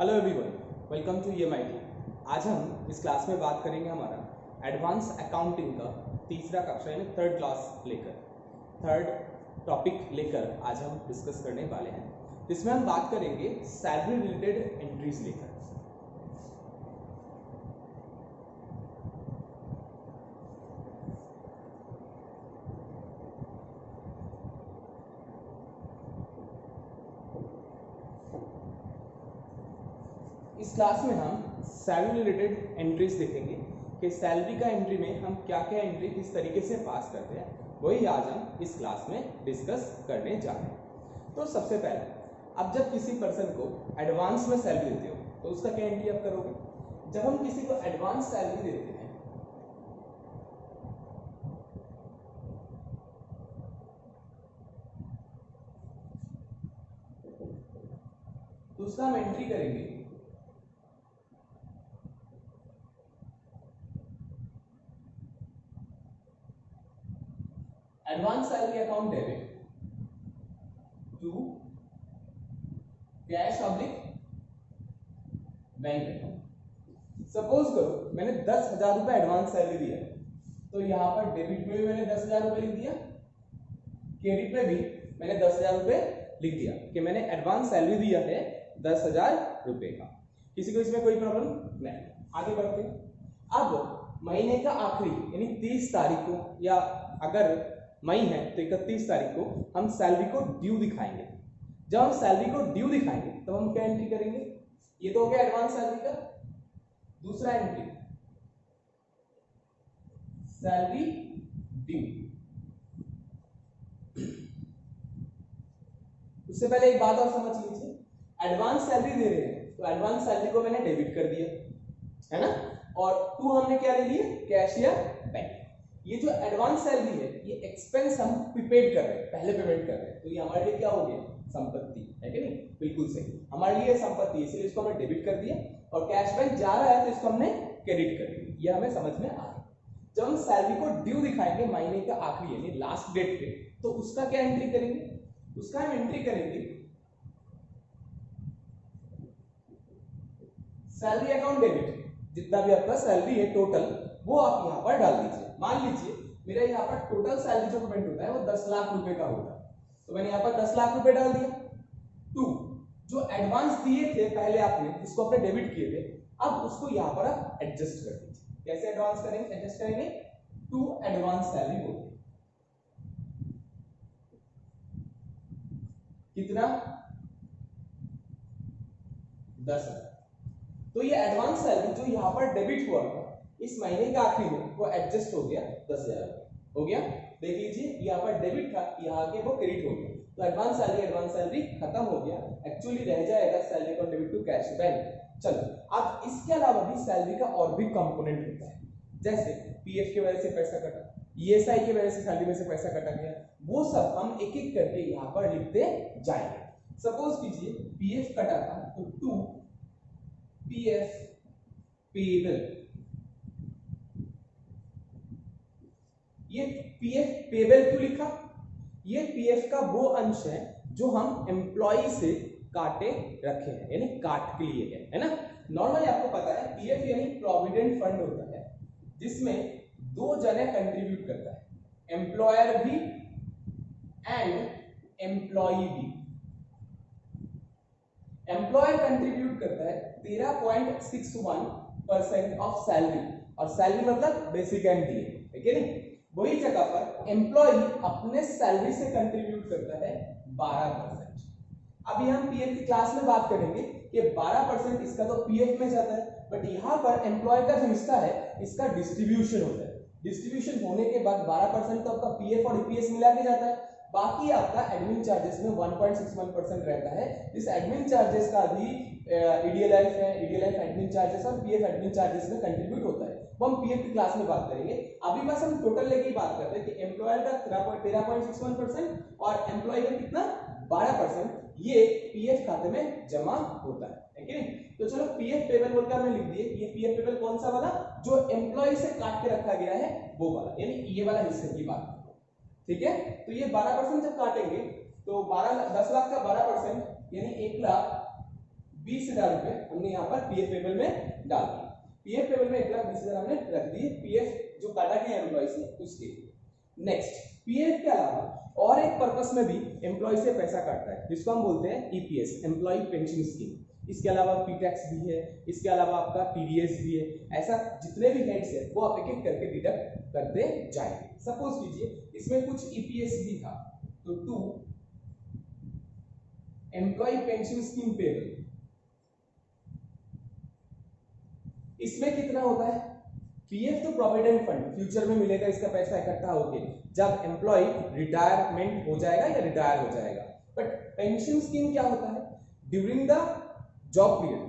Hello everyone, welcome to EMIT। आज हम इस क्लास में बात करेंगे हमारा एडवांस अकाउंटिंग का तीसरा कक्षा यानी थर्ड टॉपिक लेकर आज हम डिस्कस करने वाले हैं। इसमें हम बात करेंगे सैलरी रिलेटेड एंट्रीज लेकर। इस क्लास में हम सैलरी रिलेटेड एंट्रीज देखेंगे कि सैलरी का एंट्री में हम क्या क्या एंट्री किस तरीके से पास करते हैं, वही आज हम इस क्लास में डिस्कस करने जा रहे हैं। तो सबसे पहले अब जब किसी पर्सन को एडवांस में सैलरी देते हो तो उसका क्या एंट्री आप करोगे। जब हम किसी को एडवांस सैलरी देते हैं तो उसका हम एंट्री करेंगे advance salary account debit to cash oblique bank account. Suppose करो मैंने 10,000 रुपए एडवांस सैलरी दिया, तो यहाँ पर डेबिट में भी मैंने 10,000 रुपए लिख दिया, क्रेडिट में भी मैंने 10,000 रुपए लिख दिया कि मैंने एडवांस सैलरी दिया है 10,000 रुपए का। किसी को इसमें कोई प्रॉब्लम नहीं। आगे बढ़ते हैं। अब महीने का आखिरी यानी 30 तारीख को, या अगर मई है तो 31 तारीख को हम सैलरी को ड्यू दिखाएंगे। जब हम सैलरी को ड्यू दिखाएंगे तब हम क्या एंट्री करेंगे। ये तो हो गया एडवांस सैलरी का। दूसरा एंट्री सैलरी ड्यू। उससे पहले एक बात और समझ लीजिए, एडवांस सैलरी दे रहे हैं तो एडवांस सैलरी को मैंने डेबिट कर दिया है ना, और टू हमने क्या ले लिया, कैश या बैंक। ये जो एडवांस सैलरी है ये एक्सपेंस हम प्रीपेड कर रहे हैं, पहले पेमेंट कर रहे हैं, तो ये हमारे लिए क्या हो गया, संपत्ति है कि नहीं। बिल्कुल सही, हमारे लिए संपत्ति, इसलिए इसको हमने डेबिट कर दिया, और कैश बैंक जा रहा है तो इसको हमने क्रेडिट कर दिया। ये हमें समझ में आ गया। जब हम सैलरी को ड्यू दिखाएंगे महीने का आखिरी यानी लास्ट डेट पे, तो उसका क्या एंट्री करेंगे, उसका हम एंट्री करेंगे सैलरी अकाउंट डेबिट। जितना भी आपका सैलरी है टोटल वो आप यहाँ पर डाल दीजिए। मान लीजिए मेरा यहाँ पर टोटल सैलरी जो पेमेंट होता है वो 10 लाख रुपए का होता है, तो मैंने यहाँ पर 10 लाख रुपए डाल दिया। टू जो एडवांस दिए थे पहले आपने, जिसको आपने डेबिट किए थे, अब उसको यहाँ पर आप एडजस्ट कर दीजिए। कैसे एडवांस करेंगे, एडजस्ट करेंगे, टू एडवांस सैलरी हो कितना, 10,000। तो ये एडवांस सैलरी जो यहाँ पर डेबिट हुआ था इस महीने के आखिरी में, वो एडजस्ट हो गया 10,000 हो गया। देख लीजिए यहाँ पर डेबिट था, यहाँ के वो क्रेडिट हो गया, तो एडवांस सैलरी खत्म हो गया। एक्चुअली रह जाएगा salary account debit to cash bank. चलो अब इसके अलावा भी सैलरी का और भी कंपोनेंट होता है, जैसे पीएफ की वजह से पैसा कटा, ईएसआई की वजह से सैलरी में से पैसा कटा गया, वो सब हम एक एक करके यहाँ पर लिखते जाएंगे। सपोज कीजिए पीएफ कटा था तो टू पीएफ पेबल। ये पीएफ पेबल क्यों लिखा, ये पीएफ का वो अंश है जो हम एम्प्लॉय से काटे रखे हैं, यानी काट के लिए है ना। नॉर्मली आपको पता है पीएफ यानी प्रोविडेंट फंड होता है, जिसमें दो जने कंट्रीब्यूट करता है, एम्प्लॉयर भी एंड एम्प्लॉई भी। एम्प्लॉयर कंट्रीब्यूट करता है 13.61% ऑफ सैलरी, और सैलरी मतलब बेसिक एंड डीए है कि नहीं। वही जगह पर एम्प्लॉय अपने सैलरी से कंट्रीब्यूट करता है 12%। अभी हम पीएफ की क्लास में बात करेंगे कि 12% इसका तो पीएफ में जाता है, बट यहाँ पर एम्प्लॉय का जो हिस्सा है इसका डिस्ट्रीब्यूशन होता है। डिस्ट्रीब्यूशन होने के बाद 12% तो आपका पीएफ और ईपीएस मिला के जाता है, बाकी आपका एडमिन चार्जेस में 1.61% रहता है। इस एडमिन चार्जेस का भी ईडीएलएफ है, ईडीएलएफ एडमिन चार्जेस और पीएफ एडमिन चार्जेस में कंट्रीब्यूट होता है, वो हम पीएफ की क्लास में बात करेंगे। अभी बस हम टोटल लेके ही बात करते हैं कि एम्प्लॉयर का 13.61% और एम्प्लॉय का कितना 12%, ये पीएफ खाते में जमा होता है कि नहीं। तो चलो पीएफ पेबल बोलकर हमने लिख दिए। ये पीएफ पेबल कौन सा वाला, जो एम्प्लॉय से काट के रखा गया है वो वाला, यानी ये वाला हिस्से की बात, ठीक है। तो ये 12% जब काटेंगे तो 10 लाख का 12% यानी 1,10,000 20,000 रुपए हमने यहाँ पर पीएफ पेबल में डाल दिए। पीएफ पेबल में 1,20,000 हमने रख दिए, पीएफ जो काटा गया एम्प्लॉय से उसके। नेक्स्ट, पीएफ के अलावा और एक पर्पस में भी एम्प्लॉय से पैसा काटता है जिसको हम बोलते हैं ईपीएस, एम्प्लॉय पेंशन स्कीम। इसके अलावा पीटैक्स भी है, इसके अलावा आपका टीडीएस भी है। ऐसा जितने भी हेड्स है वो आप एक एक करके डिडक्ट करते जाएंगे। सपोज कीजिए इसमें कुछ ईपीएस भी था, तो to employ pension scheme payable, इसमें कितना होता है? पीएफ तो प्रोविडेंट फंड, फ्यूचर में मिलेगा इसका पैसा इकट्ठा होके जब एम्प्लॉय रिटायरमेंट हो जाएगा या रिटायर हो जाएगा। बट पेंशन स्कीम क्या होता है? ड्यूरिंग द जॉब पीरियड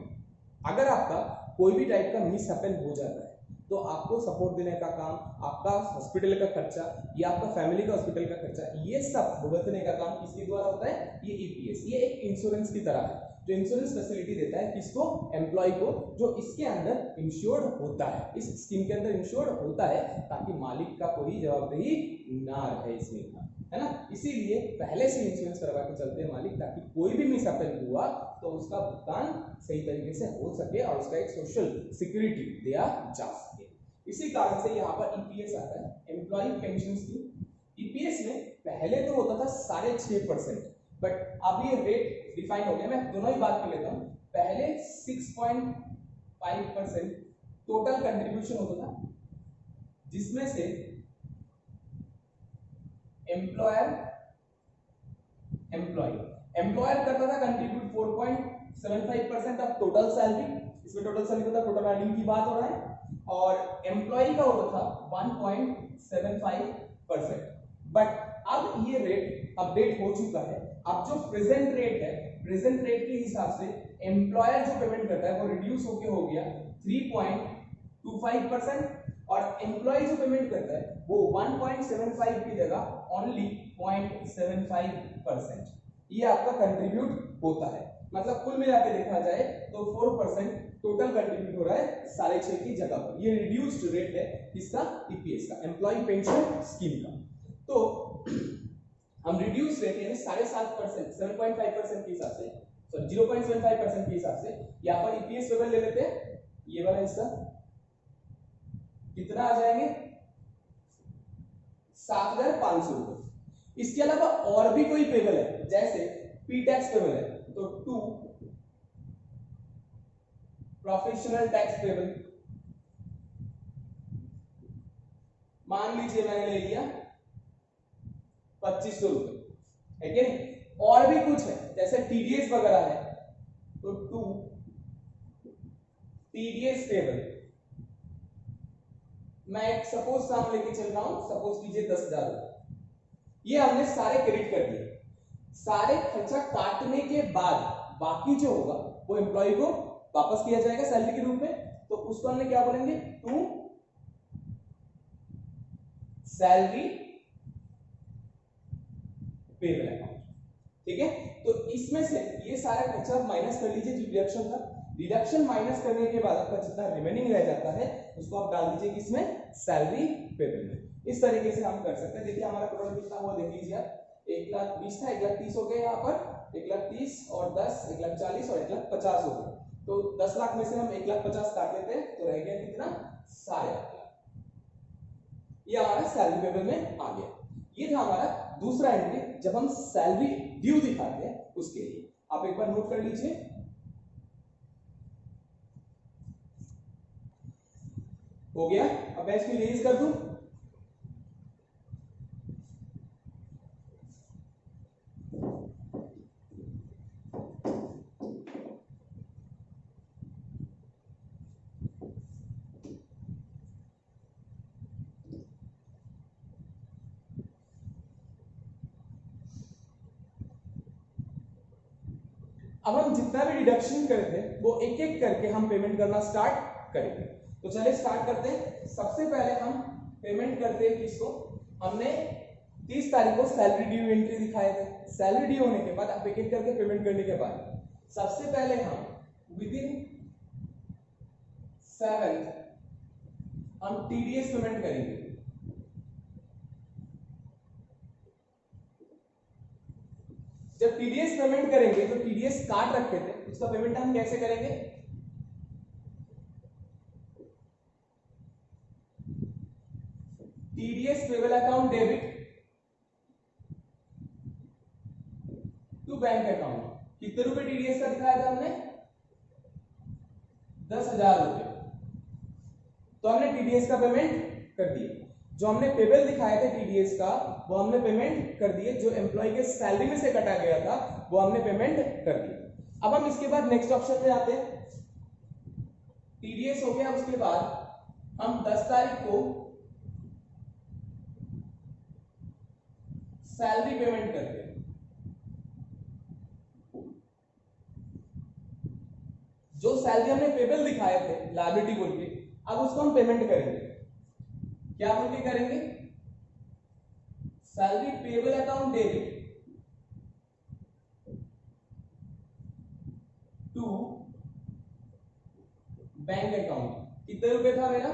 अगर आपका कोई भी टाइप का मिस हैपन हो जाता है तो आपको सपोर्ट देने का काम, आपका हॉस्पिटल का खर्चा या आपका फैमिली का हॉस्पिटल का खर्चा, ये सब भुगतने का काम किसके द्वारा होता है? ये ईपीएस। ये एक इंश्योरेंस की तरह है जो इंश्योरेंस फैसिलिटी देता है किसको? एम्प्लॉय को, जो इसके अंदर इंश्योर्ड होता है, इस स्कीम के अंदर इंश्योर्ड होता है ताकि मालिक का कोई जवाबदेही ना रहे इसमें, है ना। इसीलिए पहले से इंश्योरेंस करवा के चलते हैं मालिक, ताकि कोई भी मिस हैपन हुआ तो उसका भुगतान सही तरीके से हो सके और उसका एक सोशल सिक्योरिटी दिया जा सके। इसी कारण से यहाँ पर ईपीएस आता है, एम्प्लॉय पेंशन स्कीम। ईपीएस में पहले तो होता था 6.5%, बट अब ये रेट डिफाइन हो गया। मैं दोनों ही बात कर लेता हूँ। पहले 6.5% टोटल कंट्रीब्यूशन होता था, जिसमें से एम्प्लॉयर करता था कंट्रीब्यूट 4.75% ऑफ टोटल सैलरी। इसमें टोटल सैलरी होता है, टोटल अर्निंग की बात हो रहा है, और एम्प्लॉय का होता था 1.75%। बट अब ये रेट अपडेट हो चुका है। अब जो प्रेजेंट रेट है, प्रेजेंट रेट के हिसाब से एम्प्लॉयर जो पेमेंट करता है वो रिड्यूस होके हो गया 3.25%, और एम्प्लॉय जो पेमेंट करता है वो 1.75 की जगह ओनली 0.75% ये आपका कंट्रीब्यूट होता है। मतलब कुल मिला के देखा जाए तो 4% टोटल कंट्रीब्यूट हो रहा है 6.5 की जगह पर। ये रिड्यूस्ड रेट है किसका? ईपीएस का, एम्प्लॉय पेंशन स्कीम का। तो हम रिड्यूस रेट यानी 7.5%, 7.5% के हिसाब से, सॉरी 0.75% के हिसाब से यहाँ पर ईपीएस पेबल ले लेते हैं। ये वाला हिस्सा कितना आ जाएंगे? 7,500 रुपए। इसके अलावा और भी कोई पेबल है, जैसे पी टैक्स पेबल है, तो 2 प्रोफेशनल टैक्स पेबल, मान लीजिए मैंने ले लिया 2500 रुपए, है कि नहीं। और भी कुछ है जैसे टीडीएस वगैरह है, तो 2 टीडीएस पेबल। मैं एक सपोज साम लेके चल रहा हूं, सपोज कीजिए 10,000 रुपए। ये हमने सारे क्रेडिट कर दिए। सारे खर्चा काटने के बाद बाकी जो होगा वो एम्प्लॉय को वापस किया जाएगा सैलरी के रूप में। तो उसको हमने क्या बोलेंगे? टू सैलरी पेबल अकाउंट, ठीक है। तो इसमें से ये सारा खर्चा माइनस कर लीजिए जो डिडक्शन था। डिडक्शन माइनस करने के बाद आपका जितना रिमेनिंग रह जाता है उसको आप डाल दीजिए किसमें? सैलरी पेबल में। इस तरीके से हम कर सकते हैं। देखिए हमारा टोटल कितना हुआ देख लीजिए आप, 1,20,000 था, 1,30,000 हो गए यहाँ पर, 1,30,000 और 10, 1,40,000 और 1,50,000 हो गए। तो 10 लाख में से हम 1,50,000 काट लेते हैं तो रह गया कितना? 8,50,000। ये हमारा सैलरी पेबल में आ गया। ये था हमारा दूसरा एंट्री जब हम सैलरी ड्यू दिखाते हैं उसके लिए। आप एक बार नोट कर लीजिए। हो गया। अब मैं इसको रिलीज कर दूं। अब हम जितना भी डिडक्शन करे थे वो एक एक करके हम पेमेंट करना स्टार्ट करेंगे। तो चलिए स्टार्ट करते हैं। सबसे पहले हम पेमेंट करते हैं किसको? हमने 30 तारीख को सैलरी ड्यू एंट्री दिखाए थे। सैलरी ड्यू होने के बाद आप एक एक करके पेमेंट करने के बाद सबसे पहले हम विदिन 7 हम टीडीएस पेमेंट करेंगे। जब टीडीएस पेमेंट करेंगे तो टीडीएस काट रखे थे, उसका पेमेंट हम कैसे करेंगे? TDS payable account debit to bank account. कितने रुपए टीडीएस का दिखाया था हमने? 10,000 रुपए। तो हमने टीडीएस का पेमेंट कर दिया। जो हमने पेबल दिखाए थे टीडीएस का वो हमने पेमेंट कर दिए। जो एम्प्लॉय के सैलरी में से कटा गया था वो हमने पेमेंट कर दिया। अब हम इसके बाद नेक्स्ट ऑप्शन में आते हैं। टीडीएस हो गया, उसके बाद हम 10 तारीख को सैलरी पेमेंट करते हैं। जो सैलरी हमने पेबल दिखाए थे लायबिलिटी बोल के, अब उसको हम पेमेंट करेंगे। क्या बोल के करेंगे? Salary payable account debit to bank account. कितने रुपए था मेरा?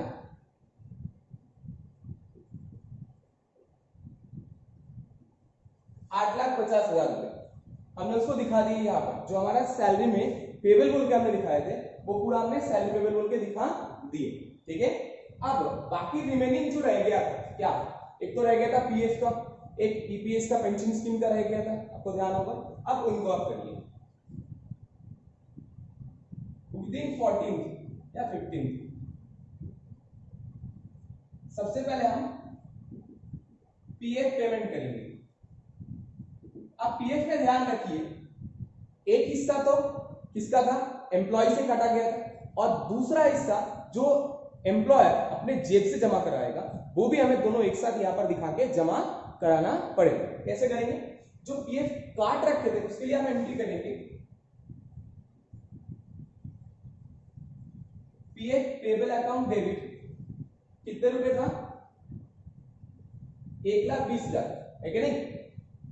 8,50,000 रुपए। हमने उसको दिखा दिया यहाँ पर। जो हमारा सैलरी में पेबल बोल के हमने दिखाए थे वो पूरा हमने सैलरी पेबल बोल के दिखा दिए। ठीक है, अब बाकी रिमेनिंग जो रह गया था क्या? एक तो रह गया था पीएफ का, एक ईपीएस का पेंशन स्कीम का रह गया था, आपको ध्यान होगा। अब उनको आप करिए विदिन 14th या 15th। सबसे पहले हम पीएफ पेमेंट करेंगे। अब पीएफ में ध्यान रखिए, एक हिस्सा तो किसका था? एम्प्लॉय से काटा गया था, और दूसरा हिस्सा जो एम्प्लॉयर अपने जेब से जमा कराएगा वो भी हमें दोनों एक साथ यहां पर दिखा के जमा कराना पड़ेगा। कैसे करेंगे? जो पीएफ काट रखे थे उसके लिए हम एंट्री करेंगे पीएफ पेबल अकाउंट डेबिट। कितने रुपए था? 1,20,000 है कि नहीं?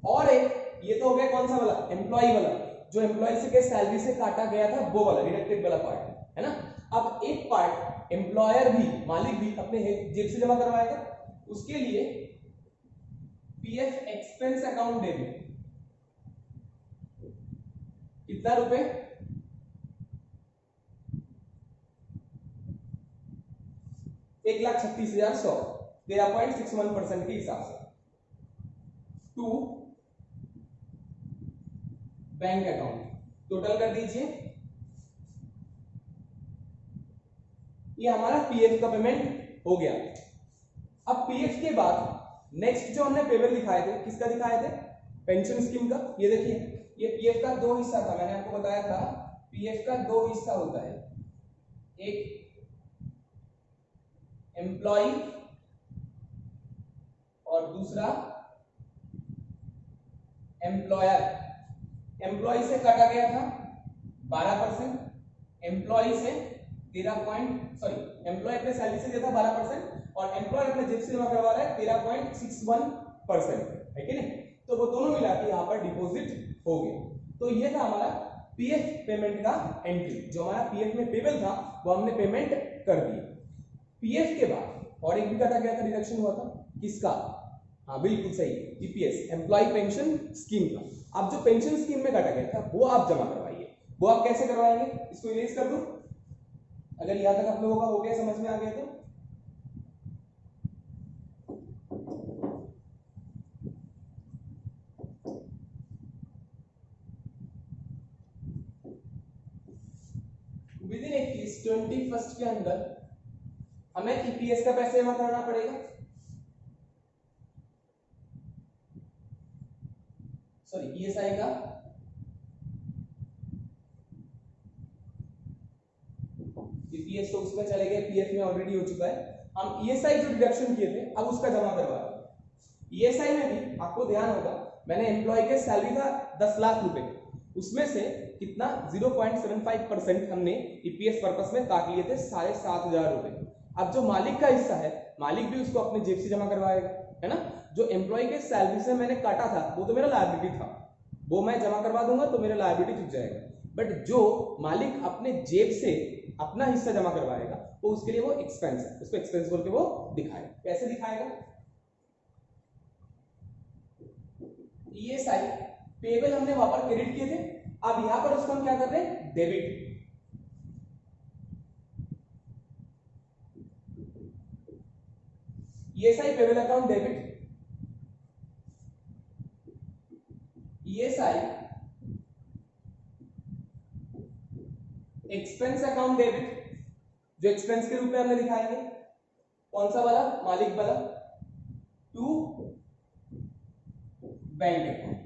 और एक ये तो हो गया कौन सा वाला? एम्प्लॉय वाला, जो एम्प्लॉय से के सैलरी से काटा गया था वो वाला डिडक्टेड वाला पार्ट है ना। अब एक पार्ट एम्प्लॉयर भी, मालिक भी अपने जेब से जमा करवाएगा। उसके लिए पीएफ एक्सपेंस अकाउंट डेबिट। कितना रुपए? 1,36,100, 13.61% के हिसाब से टू बैंक अकाउंट। टोटल कर दीजिए। ये हमारा पीएफ का पेमेंट हो गया। अब पीएफ के बाद नेक्स्ट जो हमने पेबल दिखाए थे, किसका दिखाए थे? पेंशन स्कीम का। ये देखिए, ये पीएफ का दो हिस्सा था, मैंने आपको बताया था पीएफ का दो हिस्सा होता है, एक एम्प्लॉय और दूसरा एम्प्लॉयर। एम्प्लॉय से काटा गया था 12%, एम्प्लॉय से 13 एम्प्लॉय अपने सैलरी से दिया था 12% और एम्प्लॉयर अपने जेब से जमा करवा रहा है 13.61%, है कि नहीं? तो वो दोनों मिला के यहाँ पर डिपॉजिट हो गया। तो ये था हमारा पीएफ पेमेंट का एंट्री। जो हमारा पीएफ में पेबल था वो हमने पेमेंट कर दिया। पीएफ के बाद और एक भी काटा गया था, डिडक्शन हुआ था, किसका? हाँ बिल्कुल सही, ईपीएस, एम्प्लॉय पेंशन स्कीम का। अब जो पेंशन स्कीम में काटा गया था वो आप जमा करवाइए। वो आप कैसे करवाएंगे? इसको इरेज कर दूं, अगर यहां तक आप लोगों का हो गया, समझ में आ गया तो। विदिन 21 के अंदर हमें ईपीएस का पैसे जमा करना पड़ेगा। सॉरी, ईएसआई का ईपीएस तो उसमें चले गए, पीएफ में ऑलरेडी हो चुका है। हम ईएसआई जो डिडक्शन किए थे अब उसका जमा करवा रहे हैं। ईएसआई में भी आपको ध्यान होगा, मैंने एम्प्लॉय के सैलरी था 10 लाख रुपए, उसमें से कितना 0.75% हमने ईपीएस पर्पस में काट लिए थे 7,500 रुपए। अब जो मालिक का हिस्सा है, मालिक भी उसको अपने जेब से जमा करवाएगा, है ना। जो एम्प्लॉय के सैलरी से मैंने काटा था वो तो मेरा लायबिलिटी था, वो मैं जमा करवा दूंगा तो मेरा लायबिलिटी चुक जाएगा। बट जो मालिक अपने जेब से अपना हिस्सा जमा करवाएगा तो उसके लिए वो एक्सपेंस है, उसको एक्सपेंस बोल के वो दिखाएगा। कैसे दिखाएगा? ईएसआई पेबल हमने वहां पर क्रेडिट किए थे, अब यहां पर उसको हम क्या कर रहे हैं, debit. ESI payable account debit, ESI expense account debit, जो एक्सपेंस के रूप में हमने दिखाएंगे, कौन सा वाला, मालिक वाला, टू बैंक अकाउंट।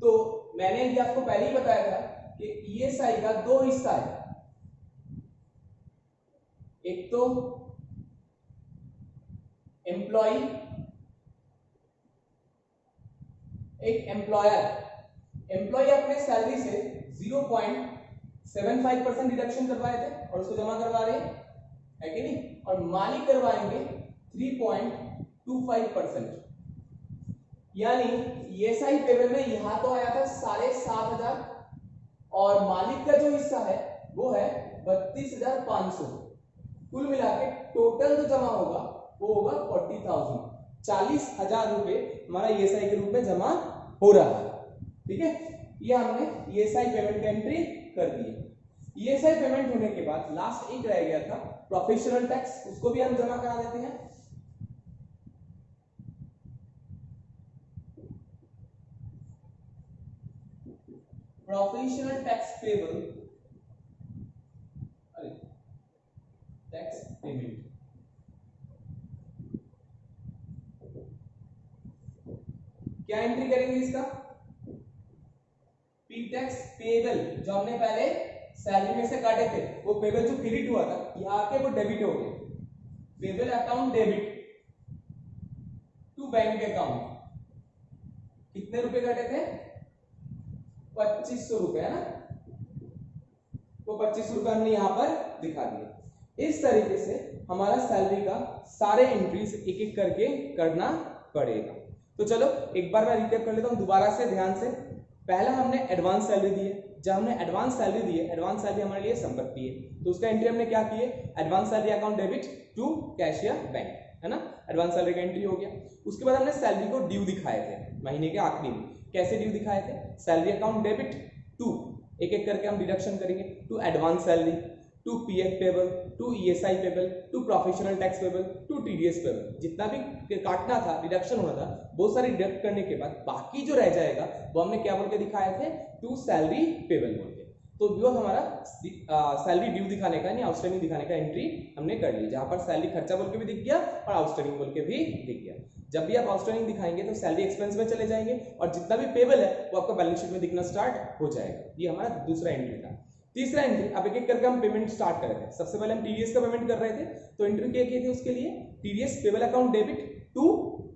तो मैंने ये आपको पहले ही बताया था कि ईएसआई का दो हिस्सा है, एक तो एम्प्लॉय, एक एम्प्लॉयर। एम्प्लॉय अपने सैलरी से 0.75% डिडक्शन करवाए थे और उसको जमा करवा रहे हैं, है कि नहीं, और मालिक करवाएंगे 3.25%। यानी ईएसआई पेबल में यहां तो आया था 7,500 और मालिक का जो हिस्सा है वो है 32,500। कुल मिला के टोटल जो जमा होगा वो होगा 40,000, 40,000 रुपए हमारा ईएसआई के रूप में जमा हो रहा है। ठीक है, ये हमने ईएसआई पेमेंट का एंट्री कर दी। ईएसआई पेमेंट होने के बाद लास्ट एक रह गया था प्रोफेशनल टैक्स, उसको भी हम जमा करा देते हैं। Professional tax payable, tax payment, क्या एंट्री करेंगे इसका, पी टैक्स पेबल, जो हमने पहले सैलरी में से काटे थे वो पेबल जो क्रेडिट हुआ था यहाँ आके वो डेबिट हो गया, payable account debit to bank account. कितने रुपए कटे थे, 2500 रुपए, है ना, वो 2500 रुपए हमने यहाँ पर दिखा दिए। इस तरीके से हमारा सैलरी का सारे एंट्रीज एक एक करके करना पड़ेगा। तो चलो एक बार मैं रिकैप कर लेता हूँ दोबारा से ध्यान से। पहला हमने एडवांस सैलरी दी है, जब हमने एडवांस सैलरी दी है, एडवांस सैलरी हमारे लिए संपत्ति है, तो उसका एंट्री हमने क्या की है, advance salary account debit to cashier bank, है ना, एडवांस सैलरी का एंट्री हो गया। उसके बाद हमने सैलरी को ड्यू दिखाए थे महीने के आखिरी में, कैसे ड्यू दिखाए थे, सैलरी अकाउंट डेबिट टू, एक एक करके हम डिडक्शन करेंगे, to advance salary, to PF payable, to ESI payable, to professional tax payable, to TDS payable. जितना भी काटना था, डिडक्शन होना था, बहुत सारी डिडक्ट करने के बाद बाकी जो रह जाएगा वो हमने क्या बोल के दिखाए थे, टू सैलरी पेबल बोल के। तो वो हमारा सैलरी ड्यू दिखाने का, यानी आउटस्टैंडिंग दिखाने का एंट्री हमने कर ली, जहां पर सैलरी खर्चा बोल के भी दिख गया और आउटस्टैंडिंग बोल के भी दिख गया। जब भी आप आउटस्टैंडिंग दिखाएंगे तो सैलरी एक्सपेंस में चले जाएंगे और जितना भी पेबल है वो आपका बैलेंस शीट में दिखना स्टार्ट हो जाएगा। ये हमारा दूसरा एंट्री था। तीसरा एंट्री, अब एक एक करके हम पेमेंट स्टार्ट कर रहे थे। सबसे पहले हम टीडीएस का पेमेंट कर रहे थे, तो एंट्री क्या की थी उसके लिए, TDS payable account debit to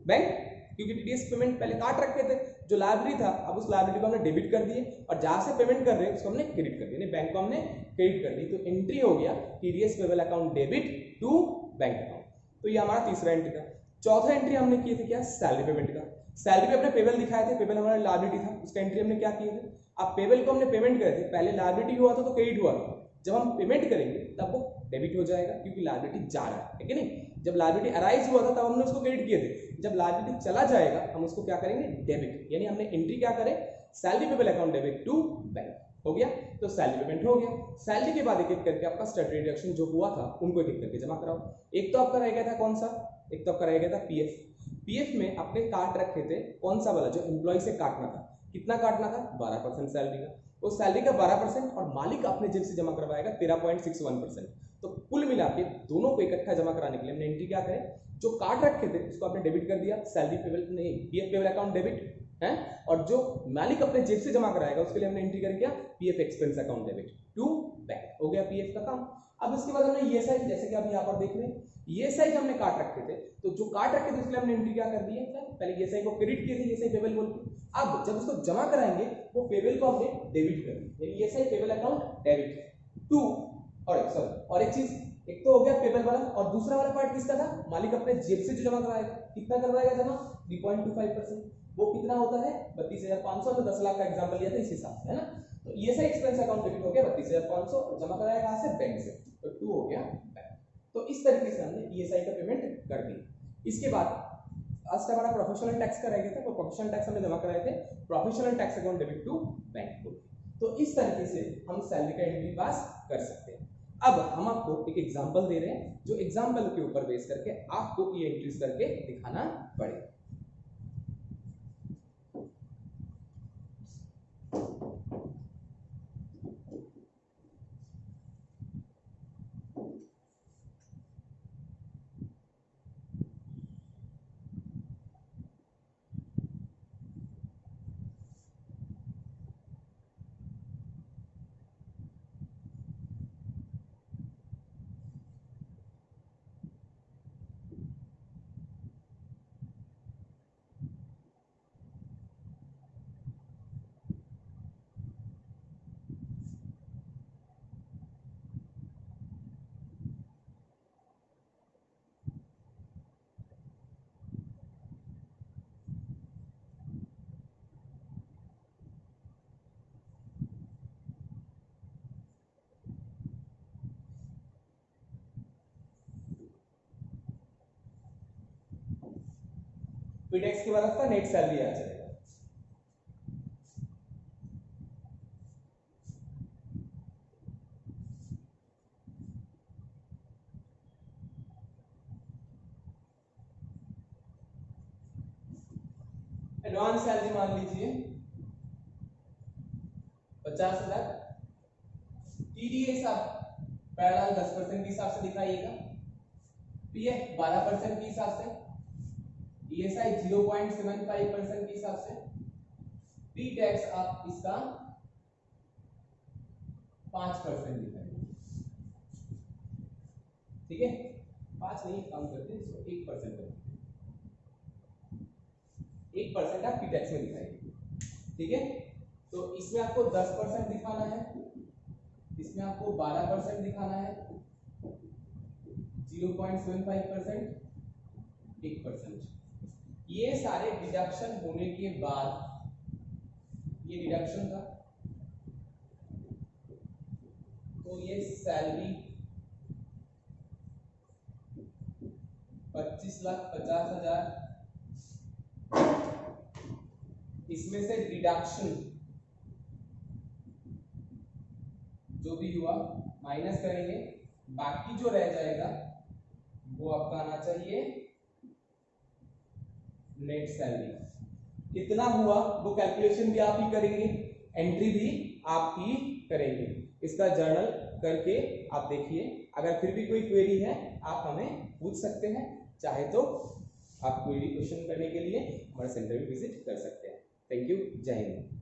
bank, क्योंकि टीडीएस पेमेंट पहले काट रखे थे, जो लायबिलिटी था अब उस लायबिलिटी को हमने डेबिट कर दिए और जहां से पेमेंट कर रहे हैं उसको हमने क्रेडिट कर दिया, बैंक को हमने क्रेडिट कर दी। तो एंट्री हो गया TDS payable account debit to bank account. तो ये हमारा तीसरा एंट्री था। चौथा एंट्री हमने किए थे क्या, सैलरी पेमेंट का। सैलरी पे अपने पेबल दिखाए थे, पेबल हमारा लायबिलिटी था, उसका एंट्री हमने क्या किए थे। अब पेबल को हमने पेमेंट करे थे, पहले लायबिलिटी हुआ था तो क्रेडिट हुआ था, जब हम पेमेंट करेंगे तब वो डेबिट हो जाएगा क्योंकि लायबिलिटी जा रहा है कि नहीं। जब लायबिलिटी अराइज हुआ था तब हमने उसको क्रेडिट किए थे, जब लायबिलिटी चला जाएगा हम उसको क्या करेंगे, डेबिट। यानी हमने एंट्री क्या करें, salary payable account debit to bank, हो गया। तो सैलरी पेमेंट हो गया। सैलरी के बाद एक एक करके आपका स्टैट्यूटरी डिडक्शन जो हुआ था उनको एक एक करके जमा कराओ। एक तो आपका रह गया था कौन सा, एक तो आपका रह गया था पीएफ। पीएफ में आपने काट रखे थे कौन सा वाला, जो एम्प्लॉय से काटना था। कितना काटना था, 12% सैलरी का। तो सैलरी का 12% और मालिक अपने जेब से जमा करवाएगा 13.61%। तो कुल मिला के दोनों को इकट्ठा जमा कराने के लिए हमने एंट्री क्या करें, जो काट रखे थे उसको आपने डेबिट कर दिया, सैलरी पेबल नहीं, पीएफ पेबल अकाउंट डेबिट है, और जो मालिक अपने जेब से जमा कराएगा उसके लिए हमने एंट्री कर किया PF expense account debit to bank, हो गया पीएफ का काम। अब इसके बाद हमने ईएसआई, जैसे कि आप यहाँ पर देख रहे हैं, ईएसआई हमने काट रखे थे, तो जो काट रखे थे उसके लिए हमने एंट्री क्या कर दी है, पहले ईएसआई को क्रेडिट किए थे, ईएसआई पेबल बोल के। अब जब उसको जमा कराएंगे वो पेबल को हमने डेबिट कर दी, यानी ESI payable account debit to, और एक चीज, एक तो हो गया पेबल वाला, और दूसरा वाला पार्ट किसका था, मालिक अपने जेब से जो जमा कराएगा। कितना करवाएगा जमा, 3.25%। वो कितना होता है, 32,500। तो 10 लाख का एग्जांपल लिया था इस हिसाब से, है ना। तो ईएसआई एक्सपेंस अकाउंट डेबिट हो गया 32,500 और जमा कराया कहां से, बैंक से, तो 2 हो गया बैंक। तो इस तरीके से हमने ईएसआई का पेमेंट कर दी। इसके बाद फर्स्ट हमारा प्रोफेशनल टैक्स का रह गया था, वो प्रोफेशनल टैक्स हमने जमा कराए थे, professional tax account debit to bank book. तो इस तरीके से हम सैलरी का एंट्री पास कर सकते हैं। अब हम आपको एक एग्जांपल दे रहे हैं, जो एग्जांपल के ऊपर बेस करके आपको ये एंट्रीज करके दिखाना पड़ेगा। टैक्स के बाद आपका नेट सैलरी आ जाएगा। एडवांस सैलरी मान लीजिए 50,000। टीडीएस आप पैराल 10% के हिसाब से दिखाइएगा, पीएफ 12% के हिसाब से, ईएसआई 0.75% के हिसाब से, पी टैक्स आप इसका 5% दिखाइए। ठीक है, 5 नहीं काम करते हैं, इसको 1% करते हैं, 1% आप पी टैक्स में दिखाइए। ठीक है, तो इसमें आपको 10% दिखाना है, इसमें आपको 12% दिखाना है, 0.75%, 1%। ये सारे डिडक्शन होने के बाद, ये डिडक्शन था, तो ये सैलरी 25,50,000, इसमें से डिडक्शन जो भी हुआ माइनस करेंगे, बाकी जो रह जाएगा वो आपका आना चाहिए नेट सैलरी। कितना हुआ वो कैलकुलेशन भी आप ही करेंगे, एंट्री भी आप ही करेंगे। इसका जर्नल करके आप देखिए, अगर फिर भी कोई क्वेरी है आप हमें पूछ सकते हैं, चाहे तो आप क्वेरी क्वेश्चन करने के लिए हमारे सेंटर में विजिट कर सकते हैं। थैंक यू, जय हिंद।